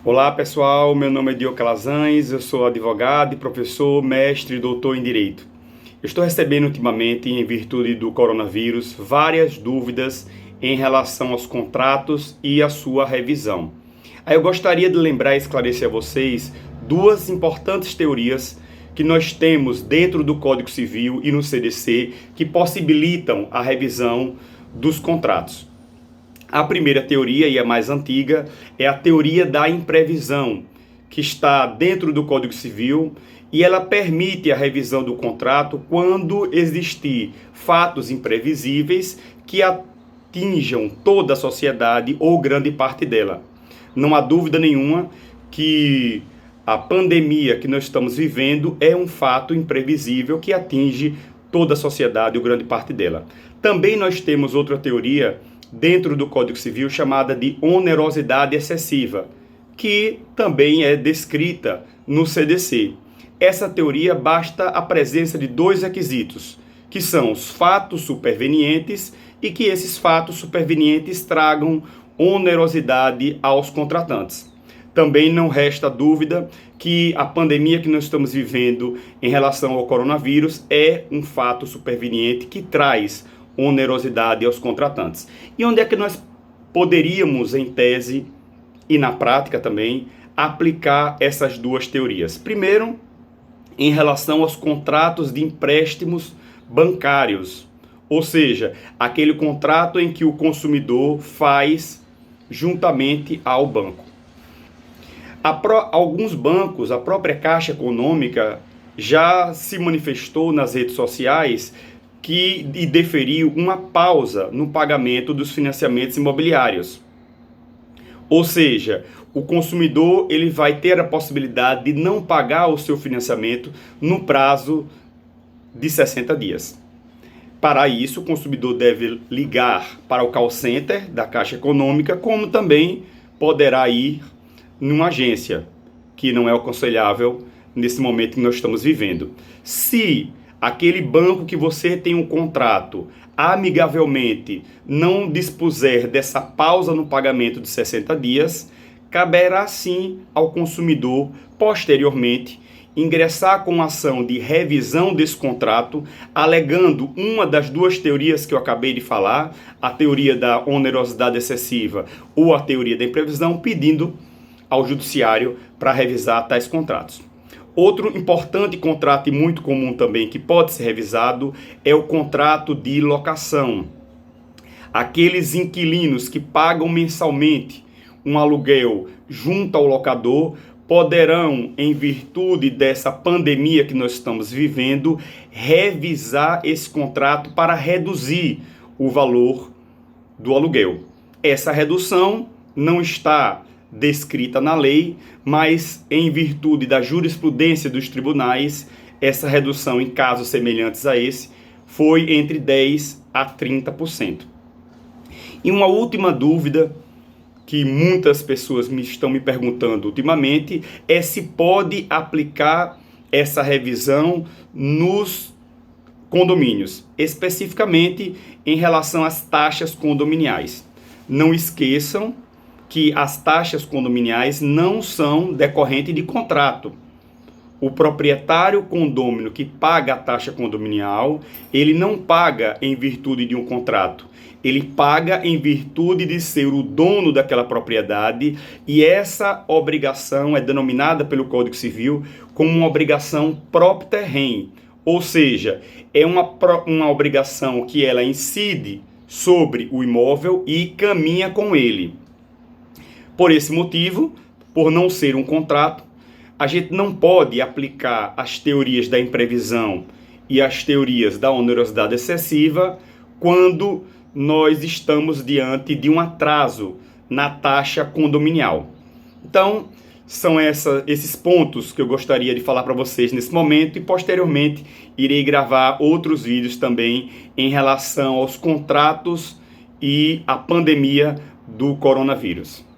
Olá pessoal, meu nome é Diogo Calazans, eu sou advogado, professor, mestre e doutor em Direito. Eu estou recebendo ultimamente, em virtude do coronavírus, várias dúvidas em relação aos contratos e a sua revisão. Aí eu gostaria de lembrar e esclarecer a vocês duas importantes teorias que nós temos dentro do Código Civil e no CDC que possibilitam a revisão dos contratos. A primeira teoria, e a mais antiga, é a teoria da imprevisão, que está dentro do Código Civil e ela permite a revisão do contrato quando existir fatos imprevisíveis que atinjam toda a sociedade ou grande parte dela. Não há dúvida nenhuma que a pandemia que nós estamos vivendo é um fato imprevisível que atinge toda a sociedade ou grande parte dela. Também nós temos outra teoria dentro do Código Civil chamada de onerosidade excessiva, que também é descrita no CDC. Essa teoria basta a presença de dois requisitos, que são os fatos supervenientes e que esses fatos supervenientes tragam onerosidade aos contratantes. Também não resta dúvida que a pandemia que nós estamos vivendo em relação ao coronavírus é um fato superveniente que traz onerosidade aos contratantes. E onde é que nós poderíamos, em tese e na prática também, aplicar essas duas teorias? Primeiro, em relação aos contratos de empréstimos bancários, ou seja, aquele contrato em que o consumidor faz juntamente ao banco. Alguns bancos, a própria Caixa Econômica, já se manifestou nas redes sociais e deferiu uma pausa no pagamento dos financiamentos imobiliários. Ou seja, o consumidor ele vai ter a possibilidade de não pagar o seu financiamento no prazo de 60 dias. Para isso, o consumidor deve ligar para o call center da Caixa Econômica, como também poderá ir numa agência, que não é aconselhável nesse momento que nós estamos vivendo. Se aquele banco que você tem um contrato amigavelmente não dispuser dessa pausa no pagamento de 60 dias, caberá sim ao consumidor, posteriormente, ingressar com ação de revisão desse contrato, alegando uma das duas teorias que eu acabei de falar, a teoria da onerosidade excessiva ou a teoria da imprevisão, pedindo ao judiciário para revisar tais contratos. Outro importante contrato e muito comum também que pode ser revisado é o contrato de locação. Aqueles inquilinos que pagam mensalmente um aluguel junto ao locador poderão, em virtude dessa pandemia que nós estamos vivendo, revisar esse contrato para reduzir o valor do aluguel. Essa redução não está descrita na lei, mas em virtude da jurisprudência dos tribunais, essa redução em casos semelhantes a esse foi entre 10% a 30%. E uma última dúvida que muitas pessoas estão me perguntando ultimamente é se pode aplicar essa revisão nos condomínios, especificamente em relação às taxas condominiais. Não esqueçam que as taxas condominiais não são decorrentes de contrato. O proprietário condômino que paga a taxa condominial, ele não paga em virtude de um contrato. Ele paga em virtude de ser o dono daquela propriedade e essa obrigação é denominada pelo Código Civil como uma obrigação propter rem, ou seja, é uma obrigação que ela incide sobre o imóvel e caminha com ele. Por esse motivo, por não ser um contrato, a gente não pode aplicar as teorias da imprevisão e as teorias da onerosidade excessiva quando nós estamos diante de um atraso na taxa condominial. Então, são esses pontos que eu gostaria de falar para vocês nesse momento e posteriormente irei gravar outros vídeos também em relação aos contratos e à pandemia do coronavírus.